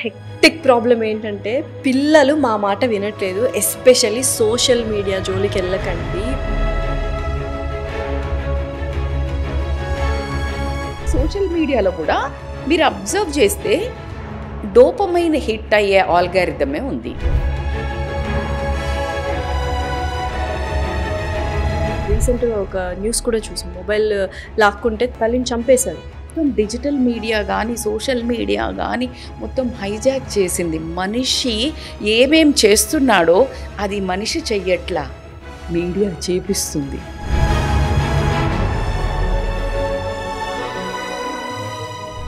Hectic problem ఏంటంటే పిల్లలు మా మాట వినట్లేదు. ఎస్పెషల్లీ సోషల్ మీడియా జోలికి వెళ్ళకండి. సోషల్ మీడియాలో కూడా మీరు అబ్జర్వ్ చేస్తే డోపమైన్ హిట్ అయ్యే ఆల్గారిథమే ఉంది. రీసెంట్గా ఒక న్యూస్ కూడా చూసాం, మొబైల్ లాక్కుంటే తల్లిని చంపేశాడు. మొత్తం డిజిటల్ మీడియా కానీ సోషల్ మీడియా కానీ మొత్తం హైజాక్ చేసింది. మనిషి ఏమేం చేస్తున్నాడో అది మనిషి చెయ్యట్లా, మీడియా చేపిస్తుంది.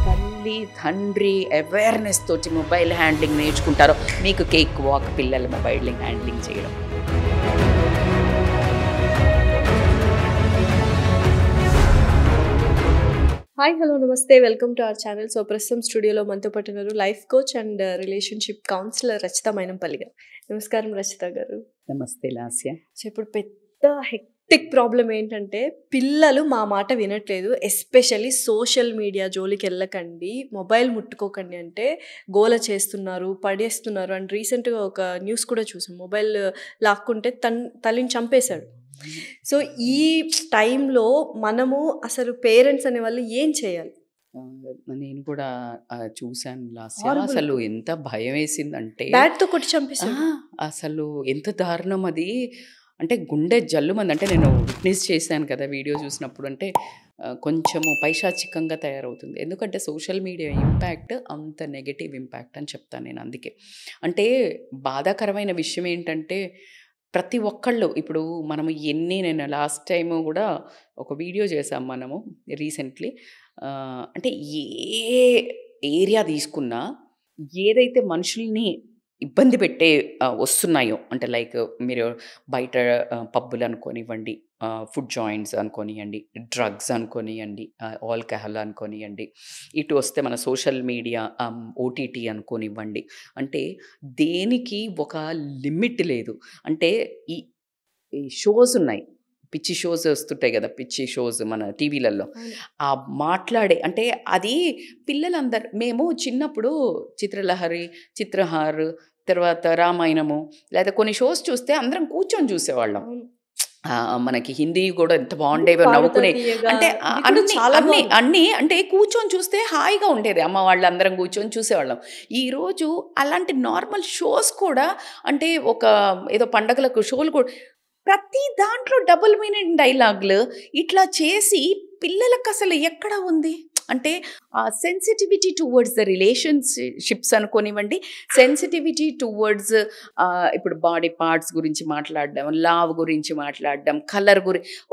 తల్లి తండ్రి అవేర్నెస్ తోటి మొబైల్ హ్యాండ్లింగ్ నేర్చుకుంటారో మీకు కేక్ వాక్ పిల్లలు మొబైల్ హ్యాండ్లింగ్ చేయడం. హాయ్, హలో, నమస్తే, welcome to our channel. So ప్రస్తుతం స్టూడియోలో మనతో పాటు ఉన్నారు life coach and relationship counsellor Rachita Mainampalli గారు. నమస్కారం రచిత గారు. నమస్తే లాస్య. సో ఇప్పుడు పెద్ద హెక్టిక్ ప్రాబ్లం ఏంటంటే పిల్లలు మా మాట వినట్లేదు. ఎస్పెషల్లీ సోషల్ మీడియా జోలికి వెళ్ళకండి, మొబైల్ ముట్టుకోకండి అంటే గోల చేస్తున్నారు, పడేస్తున్నారు. అండ్ రీసెంట్గా ఒక న్యూస్ కూడా చూసాం, మొబైల్ లాక్కుంటే తల్లిని చంపేశాడు. సో ఈ టైంలో మనము అసలు పేరెంట్స్ అనే వాళ్ళు ఏం చేయాలి? నేను కూడా చూశాను లాస్య. అసలు ఎంత భయం వేసిందంటే బ్యాట్తో కొట్టి చంపేశాడు. అసలు ఎంత దారుణం అది. అంటే గుండె జల్లుమంది. అంటే నేను విట్నెస్ చేశాను కదా వీడియో చూసినప్పుడు. అంటే కొంచెము పైశాచికంగా తయారవుతుంది. ఎందుకంటే సోషల్ మీడియా ఇంపాక్ట్ అంత నెగటివ్ ఇంపాక్ట్ అని చెప్తాను నేను. అందుకే అంటే బాధాకరమైన విషయం ఏంటంటే ప్రతి ఒక్కళ్ళు ఇప్పుడు మనము నేను లాస్ట్ టైము కూడా ఒక వీడియో చేసాం మనము రీసెంట్లీ. అంటే ఏ ఏరియా తీసుకున్నా ఏదైతే మనుషుల్ని ఇబ్బంది పెట్టే వస్తున్నాయో, అంటే లైక్ మీరు బయట పబ్బులు అనుకోనివ్వండి, ఫుడ్ జాయింట్స్ అనుకోనివ్వండి, డ్రగ్స్ అనుకోనివ్వండి, ఆల్కహాల్ అనుకోనివ్వండి, ఇటు వస్తే మన సోషల్ మీడియా, ఓటీటీ అనుకోనివ్వండి. అంటే దేనికి ఒక లిమిట్ లేదు. అంటే ఈ షోస్ ఉన్నాయి, పిచ్చి షోస్ వస్తుంటాయి కదా, పిచ్చి షోస్ మన టీవీలలో. ఆ మాట్లాడే అంటే అది పిల్లలందరూ, మేము చిన్నప్పుడు చిత్రలహరి, చిత్రహార్, తర్వాత రామాయణము లేదా కొన్ని షోస్ చూస్తే అందరం కూర్చొని చూసేవాళ్ళం. మనకి హిందీ కూడా ఎంత బాగుండేవో, నవ్వుకునే. అంటే అన్నీ అంటే కూర్చొని చూస్తే హాయిగా ఉండేది. అమ్మ వాళ్ళు అందరం కూర్చొని చూసేవాళ్ళం. ఈరోజు అలాంటి నార్మల్ షోస్ కూడా, అంటే ఒక ఏదో పండగలకు షోలు కూడా ప్రతి దాంట్లో డబుల్ మీనింగ్ డైలాగులు ఇట్లా చేసి పిల్లలకు అసలు ఎక్కడ ఉంది అంటే ఆ సెన్సిటివిటీ టువర్డ్స్ ద రిలేషన్షిప్స్ అనుకోనివ్వండి, సెన్సిటివిటీ టువర్డ్స్ ఇప్పుడు బాడీ పార్ట్స్ గురించి మాట్లాడడం, లవ్ గురించి మాట్లాడడం, కలర్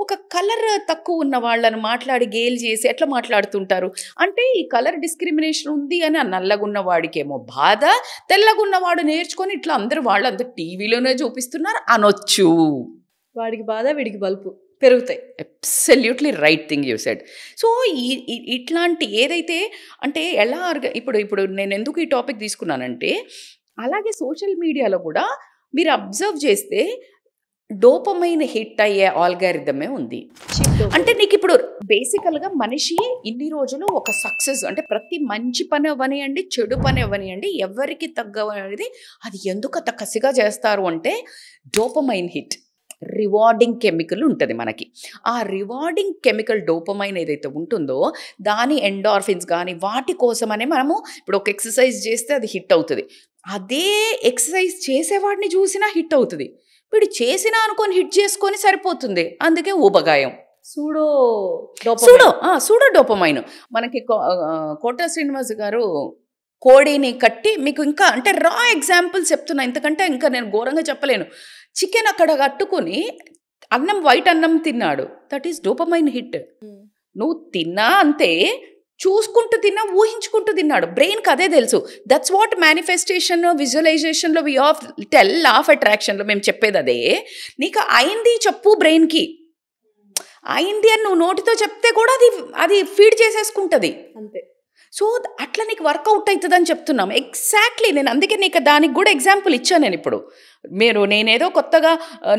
ఒక కలర్ తక్కువ ఉన్న వాళ్ళని మాట్లాడి గేల్ చేసి ఎట్లా మాట్లాడుతుంటారు అంటే ఈ కలర్ డిస్క్రిమినేషన్ ఉంది అని. ఆ నల్లగున్న వాడికేమో బాధ, తెల్లగున్నవాడు నేర్చుకొని ఇట్లా వాళ్ళందరూ టీవీలోనే చూపిస్తున్నారు అనొచ్చు. వాడికి బాధ, వీడికి బల్పు పెరుగుతాయి. Absolutely right thing you said. So ఇట్లాంటి ఏదైతే అంటే ఎలా ఇప్పుడు నేను ఎందుకు ఈ టాపిక్ తీసుకున్నానంటే, అలాగే సోషల్ మీడియాలో కూడా మీరు అబ్జర్వ్ చేస్తే డోపమైన్ హిట్ అయ్యే ఆల్గారిథమే ఉంది. అంటే నీకు ఇప్పుడు బేసికల్గా మనిషి ఇన్ని రోజులు ఒక సక్సెస్, అంటే ప్రతి మంచి పని అవ్వనియండి, చెడు పని అవ్వనియండి, ఎవరికి తగ్గవనేది అది ఎందుకు అంత కసిగా చేస్తారు అంటే డోపమైన్ హిట్, రివార్డింగ్ కెమికల్ ఉంటుంది మనకి. ఆ రివార్డింగ్ కెమికల్ డోపమైన్ ఏదైతే ఉంటుందో దాని ఎండార్ఫిన్స్ కానీ వాటి కోసమనే మనము ఇప్పుడు ఒక ఎక్సర్సైజ్ చేస్తే అది హిట్ అవుతుంది. అదే ఎక్సర్సైజ్ చేసేవాడిని చూసినా హిట్ అవుతుంది. ఇప్పుడు చేసినా అనుకొని హిట్ చేసుకొని సరిపోతుంది. అందుకే ఊబగాయం, సూడో డోపమైన్. మనకి కోట శ్రీనివాస్ గారు కోడిని కట్టి, మీకు ఇంకా అంటే రా ఎగ్జాంపుల్స్ చెప్తున్నా, ఇంతకంటే ఇంకా నేను ఘోరంగా చెప్పలేను. చికెన్ అక్కడ కట్టుకుని అన్నం, వైట్ అన్నం తిన్నాడు, దట్ ఈస్ డోపమైన్ హిట్. నువ్వు తిన్నా అంతే, చూసుకుంటూ తిన్నా, ఊహించుకుంటూ తిన్నాడు. బ్రెయిన్కి అదే తెలుసు. దట్స్ వాట్ మేనిఫెస్టేషన్, విజువలైజేషన్లో వి ఆఫ్ టెల్, లా ఆఫ్ అట్రాక్షన్లో మేము చెప్పేది అదే. నీకు అయింది చెప్పు, బ్రెయిన్కి అయింది అని నువ్వు నోటితో చెప్తే కూడా అది ఫీడ్ చేసేసుకుంటుంది అంతే. సో అట్లా నీకు వర్కౌట్ అవుతుంది అని చెప్తున్నాం. ఎగ్జాక్ట్లీ నేను అందుకే నీకు దానికి కూడా ఎగ్జాంపుల్ ఇచ్చాను నేను. ఇప్పుడు నేనేదో కొత్తగా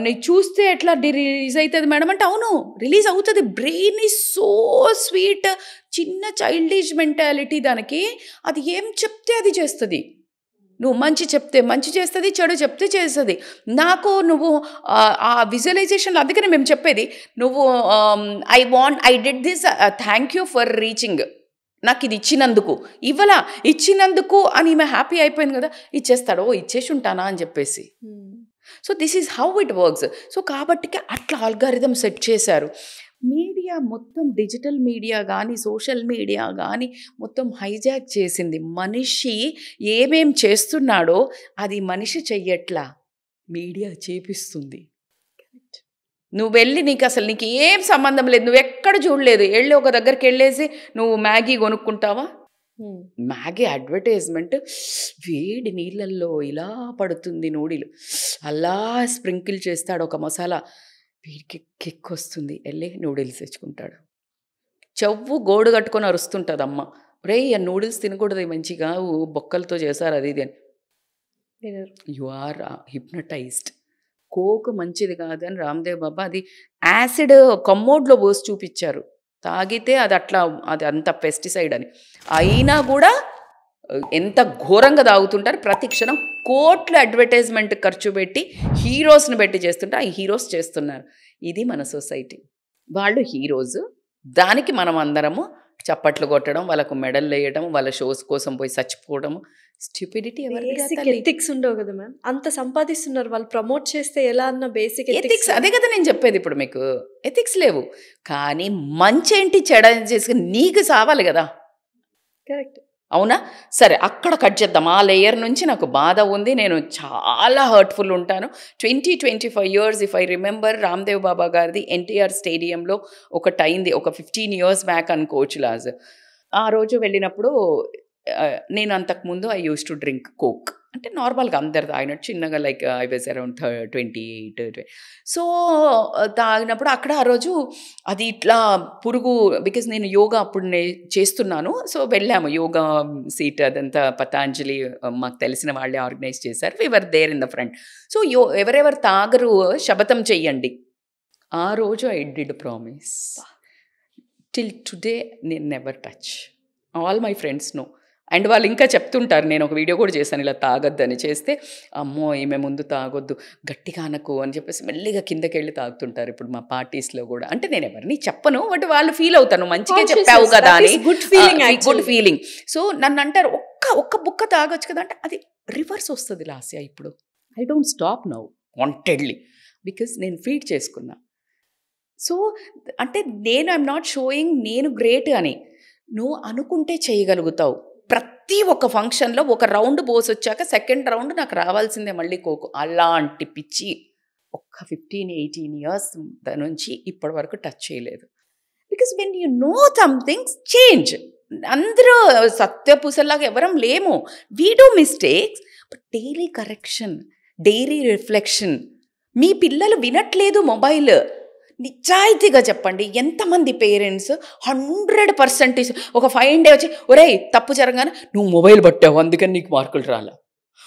నీకు చూస్తే ఎట్లా రిలీజ్ అవుతుంది మేడం అంటే, అవును రిలీజ్ అవుతుంది. బ్రెయిన్ ఈజ్ సో స్వీట్, చిన్న చైల్డిష్ మెంటాలిటీ దానికి, అది ఏం చెప్తే అది చేస్తుంది. నువ్వు మంచి చెప్తే మంచి చేస్తుంది, చెడు చెప్తే చేస్తుంది. నాకు నువ్వు ఆ విజువలైజేషన్లో అందుకనే మేము చెప్పేది, నువ్వు I did this, thank you for reaching, నాకు ఇది ఇచ్చినందుకు, ఇచ్చినందుకు అని ఈమె హ్యాపీ అయిపోయింది కదా, ఇచ్చేస్తాడు, ఇచ్చేసి ఉంటానా అని చెప్పేసి. So this is how it works. So కాబట్టి అట్లా ఆల్గారిథం సెట్ చేశారు. మీడియా మొత్తం, డిజిటల్ మీడియా కానీ సోషల్ మీడియా కానీ మొత్తం హైజాక్ చేసింది. మనిషి ఏమేం చేస్తున్నాడో అది మనిషి చెయ్యట్లా, మీడియా చేపిస్తుంది. నువ్వు వెళ్ళి నీకు ఏం సంబంధం లేదు, నువ్వు ఎక్కడ చూడలేదు, వెళ్ళి ఒక దగ్గరికి వెళ్ళేసి నువ్వు మ్యాగీ కొనుక్కుంటావా? మ్యాగీ అడ్వర్టైజ్మెంట్ వేడి నీళ్ళల్లో ఇలా పడుతుంది, నూడిలు అలా స్ప్రింకిల్ చేస్తాడు ఒక మసాలా, వీడికి కిక్ వస్తుంది, వెళ్ళి నూడిల్స్ తెచ్చుకుంటాడు. చెవు గోడు కట్టుకొని అరుస్తుంటుంది అమ్మ, రే ఆ నూడిల్స్ తినకూడదు మంచిగా బొక్కలతో చేశారు అది ఇది అని. You are hypnotised. కోక్ మంచిది కాదని రామ్దేవ్ బాబా అది యాసిడ్ కమ్మోడ్లో పోసి చూపించారు, తాగితే అది అంత పెస్టిసైడ్ అని. అయినా కూడా ఎంత ఘోరంగా తాగుతుంటారు. ప్రతి క్షణం కోట్ల అడ్వర్టైజ్మెంట్ ఖర్చు పెట్టి హీరోస్ని పెట్టి చేస్తుంటే ఆ హీరోస్ చేస్తున్నారు. ఇది మన సొసైటీ. వాళ్ళు హీరోస్, దానికి మనం అందరము చప్పట్లు కొట్టడం, వాళ్ళకు మెడల్ వేయడం, వాళ్ళ షోస్ కోసం పోయి చచ్చిపోవడం. స్టూపిడిటీ. ఎథిక్స్ ఉండవు కదా మ్యామ్, అంత సంపాదిస్తున్నారు వాళ్ళు, ప్రమోట్ చేస్తే ఎలా అన్న బేసిక్ ఎథిక్స్ అదే కదా నేను చెప్పేది. ఇప్పుడు మీకు ఎథిక్స్ లేవు, కానీ మంచి ఏంటి చెడ చేసుకుని నీకు సావాలి కదా. కరెక్ట్, అవునా? సరే, అక్కడ కట్ చేద్దాం. ఆ లేయర్ నుంచి నాకు బాధ ఉంది, నేను చాలా హర్ట్ఫుల్ ఉంటాను. 25 years if I remember, Ramdev Baba గారిది ఎన్టీఆర్ స్టేడియంలో ఒకటి అయింది, ఒక 15 years బ్యాక్ అనుకోవచ్చు లాజ్. ఆ రోజు వెళ్ళినప్పుడు నేను అంతకుముందు I use to drink coke, అంటే నార్మల్గా అందరు తాగినట్టు చిన్నగా, like I was around 28. So తాగినప్పుడు అక్కడ ఆ రోజు అది ఇట్లా పురుగు, బికాజ్ నేను యోగా అప్పుడు చేస్తున్నాను. సో వెళ్ళాము యోగా సీట్, అదంతా పతాంజలి మాకు తెలిసిన వాళ్ళే ఆర్గనైజ్ చేశారు. We were there in the front. So ఎవరెవరు తాగరు శపథం చెయ్యండి. ఆ రోజు I did promise, till today నేను never touch. All my friends know. And వాళ్ళు ఇంకా చెప్తుంటారు, నేను ఒక వీడియో కూడా చేశాను ఇలా తాగొద్దని. చేస్తే అమ్మో ఈమె ముందు తాగొద్దు, గట్టిగా అనకు అని చెప్పేసి మెల్లిగా కిందకి వెళ్ళి తాగుతుంటారు ఇప్పుడు మా పార్టీస్లో కూడా. అంటే నేను ఎవరిని చెప్పను, బట్ వాళ్ళు ఫీల్ అవుతాను, మంచిగా చెప్పావు కదా అని. Good feeling. సో నన్ను అంటారు ఒక్క బుక్క తాగొచ్చు కదా అంటే, అది రివర్స్ వస్తుంది లాస్యా. ఇప్పుడు I don't stop now wantedly, because నేను ఫీడ్ చేసుకున్నా. సో అంటే ఐఎమ్ నాట్ షోయింగ్ నేను గ్రేట్ అని. నువ్వు అనుకుంటే చేయగలుగుతావు. ప్రతి ఒక్క ఫంక్షన్లో ఒక రౌండ్ పోసి వచ్చాక సెకండ్ రౌండ్ నాకు రావాల్సిందే మళ్ళీ కోకు. అలాంటి పిచ్చి ఒక్క 15-18 years నుంచి ఇప్పటి వరకు టచ్ చేయలేదు. Because when you know somethings change. అందరూ సత్యపూసల్లాగా ఎవరం లేము. We do mistakes, but daily correction, daily reflection. మీ పిల్లలు వినట్లేదు మొబైల్, నిజాయితీగా చెప్పండి. ఎంతమంది పేరెంట్స్ 100% ఒక ఫైన్ డే వచ్చి, ఒరేయ్ తప్పు జరగానే నువ్వు మొబైల్ పట్టావు అందుకని నీకు మార్కులు రాలా,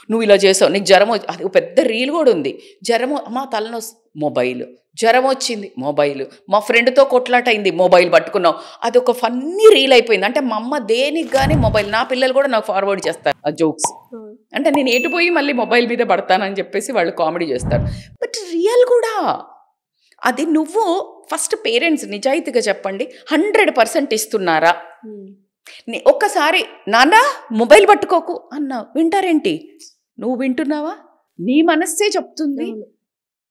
నువ్వు ఇలా చేసావు, నీకు జ్వరం అది ఒక పెద్ద రీల్ కూడా ఉంది. జ్వరం, మా తలనొ మొబైల్, జ్వరం వచ్చింది మొబైల్, మా ఫ్రెండ్తో కొట్లాట అయింది మొబైల్ పట్టుకున్నావు, అది ఒక ఫన్నీ రీల్ అయిపోయింది. అంటే మా అమ్మ దేనికి కానీ మొబైల్, నా పిల్లలు కూడా నాకు ఫార్వర్డ్ చేస్తారు ఆ జోక్స్. అంటే నేను ఎటుపోయి మళ్ళీ మొబైల్ మీద పడతానని చెప్పేసి వాళ్ళు కామెడీ చేస్తారు. బట్ రియల్ కూడా అది. నువ్వు ఫస్ట్ పేరెంట్స్ నిజాయితీగా చెప్పండి, 100% ఇస్తున్నారా? ఒక్కసారి నాన్న మొబైల్ పట్టుకోకు అన్నా వింటారేంటి? నువ్వు వింటున్నావా? నీ మనస్సే చెప్తుంది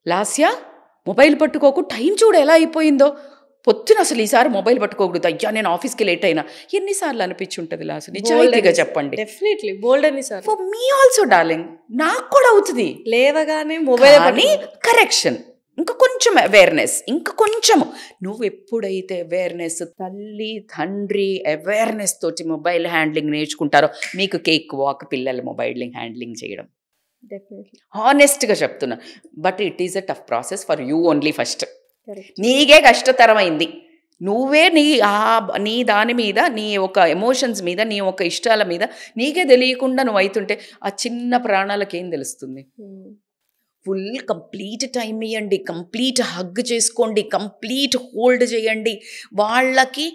లాస్యా మొబైల్ పట్టుకోకు. టైం చూడు ఎలా అయిపోయిందో. పొద్దున అసలు ఈసారి మొబైల్ పట్టుకోకూడదు, అయ్యా నేను ఆఫీస్కి లేట్ అయినా. ఎన్నిసార్లు అనిపించుంటుంది లాస్ట్? నిజాయితీగా చెప్పండి. డెఫినెట్లీ బోల్డ్ ఎన్నిసార్లు. ఫర్ మీ ఆల్సో డార్లింగ్, నాకు కూడా అవుతుంది. లేవగానే మొబైల్ కరెక్షన్, ఇంకా కొంచెం అవేర్నెస్, ఇంకా కొంచెము. నువ్వు ఎప్పుడైతే అవేర్నెస్, తల్లి తండ్రి అవేర్నెస్ తోటి మొబైల్ హ్యాండ్లింగ్ నేర్చుకుంటారో, మీకు కేక్ వాక్ పిల్లలు మొబైల్ హ్యాండ్లింగ్ చేయడం. డెఫినెట్లీ హానెస్ట్గా చెప్తున్నా. But it is a tough process for you only. First నీకే కష్టతరమైంది. నువ్వే నీ దాని మీద, నీ ఒక ఎమోషన్స్ మీద, నీ ఒక ఇష్టాల మీద నీకే తెలియకుండా నువ్వు అవుతుంటే ఆ చిన్న ప్రాణాలకేం తెలుస్తుంది? ఫుల్ కంప్లీట్ టైం ఇవ్వండి, కంప్లీట్ హగ్ చేసుకోండి, కంప్లీట్ హోల్డ్ చేయండి. వాళ్ళకి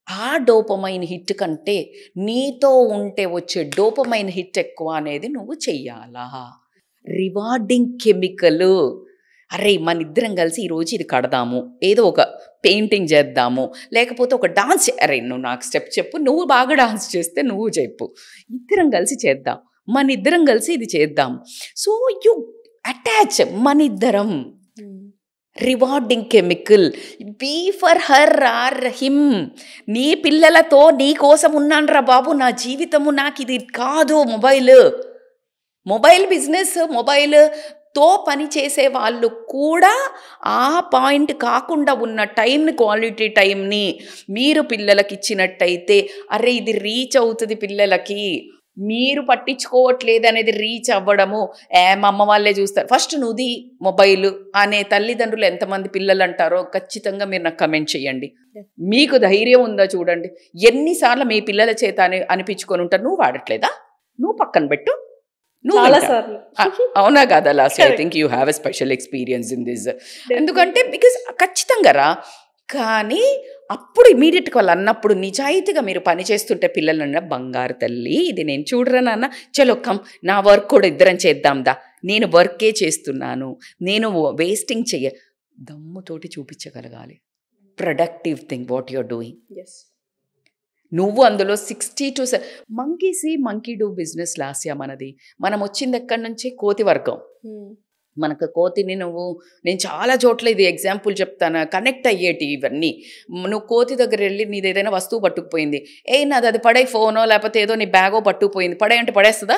ఆ డోపమైన్ హిట్ కంటే నీతో ఉంటే వచ్చే డోపమైన్ హిట్ ఎక్కువ అనేది నువ్వు చెయ్యాలా. Rewarding chemical. అరే మన ఇద్దరం కలిసి ఈరోజు ఇది కడదాము, ఏదో ఒక పెయింటింగ్ చేద్దాము, లేకపోతే ఒక డాన్స్. అరే నువ్వు నాకు స్టెప్ చెప్పు, నువ్వు బాగా డాన్స్ చేస్తే నువ్వు చెప్పు, ఇద్దరం కలిసి చేద్దాం, మన ఇద్దరం కలిసి ఇది చేద్దాం. సో యు అటాచ్ మన ఇద్దరం. Rewarding chemical. Be for her or him. నీ పిల్లలతో నీ కోసం ఉన్నానురా బాబు, నా జీవితము నాకు ఇది కాదు. మొబైల్ బిజినెస్, మొబైల్తో పని చేసే వాళ్ళు కూడా ఆ పాయింట్ కాకుండా ఉన్న టైంని, క్వాలిటీ టైంని మీరు పిల్లలకి ఇచ్చినట్టయితే, అరే ఇది రీచ్ అవుతుంది పిల్లలకి, మీరు పట్టించుకోవట్లేదు అనేది రీచ్ అవ్వడము. మా అమ్మ వాళ్ళే చూస్తారు ఫస్ట్ నువ్వుది మొబైల్ అనే తల్లిదండ్రులు ఎంతమంది పిల్లలు అంటారో ఖచ్చితంగా మీరు నాకు కమెంట్ చేయండి. మీకు ధైర్యం ఉందా చూడండి. ఎన్నిసార్లు మీ పిల్లల చేత అనిపించుకొని ఉంటారు, నువ్వు వాడట్లేదా, నువ్వు పక్కన పెట్టు, అవునా కదా last. I think you have a special experience in this. ఎందుకంటే బికాస్ ఖచ్చితంగా రా. కానీ అప్పుడు ఇమీడియట్గా వాళ్ళు అన్నప్పుడు నిజాయితీగా మీరు పని చేస్తుంటే పిల్లలన్న బంగారు తల్లి ఇది నేను చూడరా నాన్న, చలో కమ్ నా వర్క్ కూడా ఇద్దరం చేద్దాందా, నేను వర్కే చేస్తున్నాను, నేను వేస్టింగ్ దమ్ముతోటి చూపించగలగాలి. Productive thing what you're doing. నువ్వు అందులో 60 to మంకీ డూ బిజినెస్ లాస్యా మనది. మనం వచ్చింది ఎక్కడి నుంచి, కోతి వర్గం. మనకు కోతిని నేను చాలా చోట్ల ఇది ఎగ్జాంపుల్ చెప్తాను, కనెక్ట్ అయ్యేటి ఇవన్నీ. నువ్వు కోతి దగ్గర వెళ్ళి నీది ఏదైనా వస్తువు పట్టుకుపోయింది, నాది అది పడే, ఫోనో లేకపోతే ఏదో నీ బ్యాగో పట్టుకుపోయింది, అంటే పడేస్తుందా?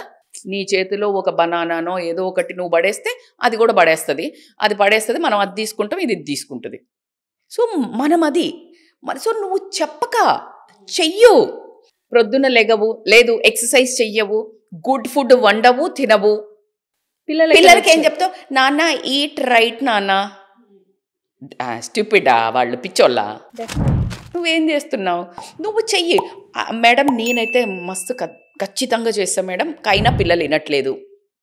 నీ చేతిలో ఒక బనానానో ఏదో ఒకటి నువ్వు పడేస్తే అది కూడా పడేస్తుంది. మనం అది తీసుకుంటాం, ఇది తీసుకుంటుంది. సో మనం అది సో నువ్వు చెప్పక చెయ్యు. ప్రొద్దున లెగవు, లేదు ఎక్సర్సైజ్ చెయ్యవు, గుడ్ ఫుడ్ వండవు, తినవు. పిల్లలకి ఏం చెప్తావు, నాన్న ఈట్ రైట్ నాన్న. స్టూపిడా వాళ్ళు, పిచ్చోళ్ళ. నువ్వేం చేస్తున్నావు, నువ్వు చెయ్యి. మేడం నేనైతే మస్తు ఖచ్చితంగా చేస్తాను మేడం, అయినా పిల్లలు వినట్లేదు.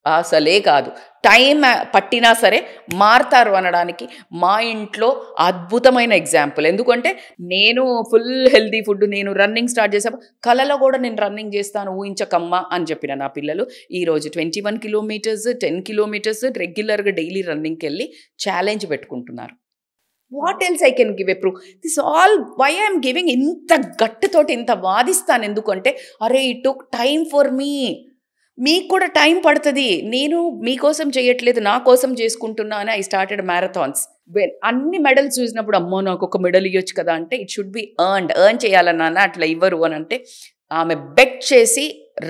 అసలే కాదు, టైం పట్టినా సరే మారుతారు అనడానికి మా ఇంట్లో అద్భుతమైన ఎగ్జాంపుల్. ఎందుకంటే నేను ఫుల్ హెల్దీ ఫుడ్, నేను రన్నింగ్ స్టార్ట్ చేసాను, కలలో కూడా నేను రన్నింగ్ చేస్తాను ఊహించకమ్మా అని చెప్పిన నా పిల్లలు ఈరోజు 21 kilometers 10 kilometers రెగ్యులర్గా డైలీ రన్నింగ్కి వెళ్ళి ఛాలెంజ్ పెట్టుకుంటున్నారు. What else I can give a proof. This all why I'm giving. ఇంత గట్టుతోటి ఇంత వాదిస్తాను ఎందుకంటే, అరే it took time for me. మీకు కూడా టైం పడుతుంది. నేను మీకోసం చేయట్లేదు, నా కోసం చేసుకుంటున్నాను. I started marathons. అన్ని మెడల్స్ చూసినప్పుడు అమ్మో నాకు ఒక మెడల్ ఇవ్వచ్చు కదా అంటే, ఇట్ షుడ్ బి ఎర్న్ చేయాలన్నా, అట్లా ఇవ్వరు అని అంటే ఆమె బెట్ చేసి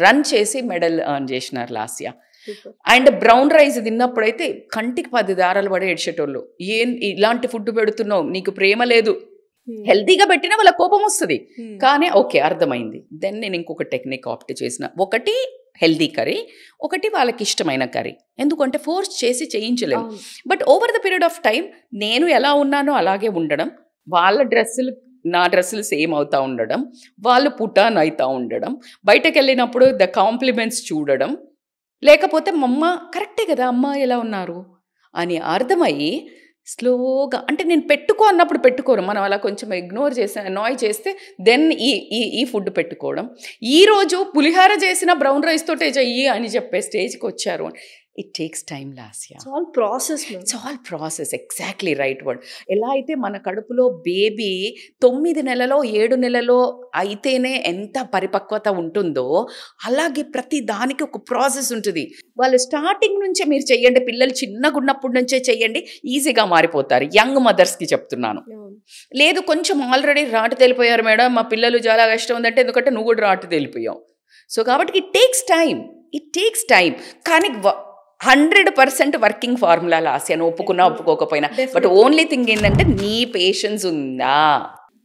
రన్ చేసి మెడల్ ఎర్న్ చేసినారు లాస్యా. అండ్ బ్రౌన్ రైస్ తిన్నప్పుడైతే కంటికి 10 దారాలు పడే ఏడ్చేటోళ్ళు. ఇలాంటి ఫుడ్ పెడుతున్నావు, నీకు ప్రేమ లేదు. హెల్తీగా పెట్టినా వాళ్ళ కోపం వస్తుంది. కానీ ఓకే అర్థమైంది. దెన్ నేను ఇంకొక టెక్నిక్ ఆప్ట్ చేసిన, ఒకటి హెల్దీ కర్రీ, ఒకటి వాళ్ళకి ఇష్టమైన కర్రీ. ఎందుకంటే ఫోర్స్ చేసి చేయించలేము. But over the period of time నేను ఎలా ఉన్నానో అలాగే ఉండడం, వాళ్ళ నా డ్రెస్సులు సేమ్ అవుతూ ఉండడం, వాళ్ళు పుటాన్ అవుతూ ఉండడం, బయటకు వెళ్ళినప్పుడు ద కాంప్లిమెంట్స్ చూడడం, లేకపోతే అమ్మ కరెక్టే కదా అమ్మ ఎలా ఉన్నారు అని అర్థమయ్యి స్లోగా, అంటే నేను అన్నప్పుడు పెట్టుకోరు, మనం అలా కొంచెం ఇగ్నోర్ చేసి అనాయ్ చేస్తే దెన్ ఈ ఫుడ్ పెట్టుకోవడం. ఈరోజు పులిహార చేసిన బ్రౌన్ రైస్ తోటే చెయ్యి అని చెప్పే స్టేజ్కి వచ్చారు. It takes time Lasya. It's all process. Exactly right word. ఎలా అయితే మన కడుపులో బేబీ 9 నెలలో 7 నెలలో అయితేనే ఎంత పరిపక్వత ఉంటుందో, అలాగే ప్రతి దానికి ఒక ప్రాసెస్ ఉంటుంది. వాళ్ళు స్టార్టింగ్ నుంచే మీరు చెయ్యండి, పిల్లలు చిన్నగా ఉన్నప్పటి నుంచే చెయ్యండి, ఈజీగా మారిపోతారు. యంగ్ మదర్స్కి చెప్తున్నాను. లేదు కొంచెం ఆల్రెడీ రాటు తెలిపోయారు మేడం, మా పిల్లలు చాలా కష్టం ఉందంటే, ఎందుకంటే నువ్వు కూడా రాటు తెలిపోయావు. సో కాబట్టి ఇట్ టేక్స్ టైం. కానీ 100% వర్కింగ్ ఫార్ములా లాస్యా, నువ్వు ఒప్పుకున్నా ఒప్పుకోకపోయినా. బట్ ఓన్లీ థింగ్ ఏంటంటే నీ పేషెన్స్ ఉందా.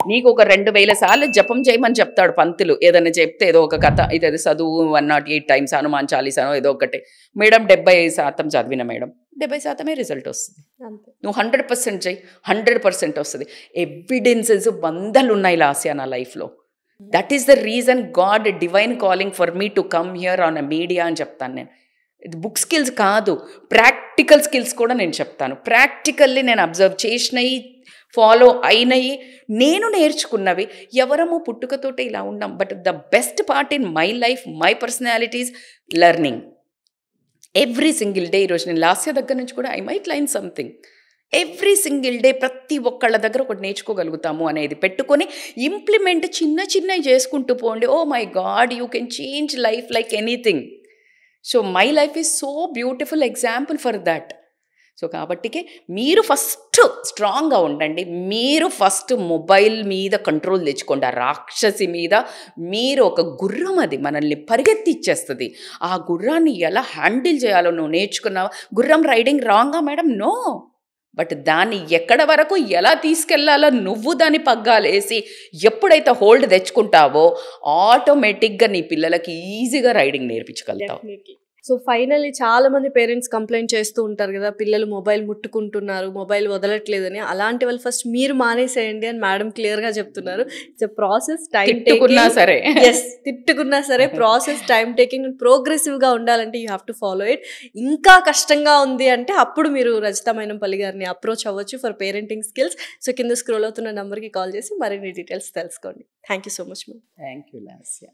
నీకు ఒక 2000 సార్లు జపం చేయమని చెప్తాడు పంతులు, ఏదైనా చెప్తే ఏదో ఒక కథ, ఇదేదో చదువు 108 times హనుమాన్ చాలీసానో ఏదో ఒకటి. మేడం 70% చదివిన మేడం 70% రిజల్ట్ వస్తుంది. నువ్వు 100% చెయ్యి, 100% వస్తుంది. ఎవిడెన్సెస్ 100 ఉన్నాయి లాస్యా నా లైఫ్లో. That is the reason God divine calling for me to come here on a media అని చెప్తాను నేను. ఇది బుక్ స్కిల్స్ కాదు, ప్రాక్టికల్ స్కిల్స్ కూడా నేను చెప్తాను. ప్రాక్టికల్లీ నేను అబ్జర్వ్ చేసినవి ఫాలో అయినవి, నేను నేర్చుకున్నవి. ఎవరము పుట్టుకతోటే ఇలా ఉన్నాం. But the best part in my life, my personalities learning. Every single day. ఈరోజు నేను లాస్ట్ ఇయర్ దగ్గర నుంచి కూడా I might line something. Every single day ప్రతి ఒక్కళ్ళ దగ్గర ఒకటి నేర్చుకోగలుగుతాము అనేది పెట్టుకొని ఇంప్లిమెంట్ చిన్నవి చేసుకుంటూ పోండి. Oh my god, you can change life like anything. So my life is so beautiful example for that. So కాబట్టికే మీరు ఫస్ట్ స్ట్రాంగ్గా ఉండండి. మీరు ఫస్ట్ మొబైల్ మీద కంట్రోల్ తెచ్చుకోండి. ఆ రాక్షసి మీద. మీరు ఒక గుర్రం, అది మనల్ని పరిగెత్తిచ్చేస్తుంది. ఆ గుర్రాన్ని ఎలా హ్యాండిల్ చేయాలో నువ్వు నేర్చుకున్నావా? గుర్రం riding Ranga madam? No. But దాన్ని ఎక్కడ వరకు ఎలా తీసుకెళ్లాలో నువ్వు దాని పగ్గాలేసి ఎప్పుడైతే హోల్డ్ తెచ్చుకుంటావో ఆటోమేటిక్గా నీ పిల్లలకి ఈజీగా రైడింగ్ నేర్పించగలుగుతావు. సో ఫైనల్లీ చాలా మంది పేరెంట్స్ కంప్లైంట్ చేస్తూ ఉంటారు కదా, పిల్లలు మొబైల్ ముట్టుకుంటున్నారు, మొబైల్ వదలట్లేదని. అలాంటి వాళ్ళు ఫస్ట్ మీరు మానేసేయండి అని మేడం క్లియర్గా చెప్తున్నారు. ఇట్స్ ప్రాసెస్, టైం తిట్టుకున్నా సరే, తిట్టుకున్నా సరే ప్రాసెస్, టైం టేకింగ్, ప్రోగ్రెసివ్గా ఉండాలంటే you have to follow it. ఇంకా కష్టంగా ఉంది అంటే అప్పుడు మీరు రజితా మైనంపల్లి గారిని అప్రోచ్ అవ్వచ్చు ఫర్ పేరెంటింగ్ స్కిల్స్. సో కింద స్క్రోల్ అవుతున్న నెంబర్కి కాల్ చేసి మరిన్ని డీటెయిల్స్ తెలుసుకోండి. Thank you so much ma'am. Thank you Lasya.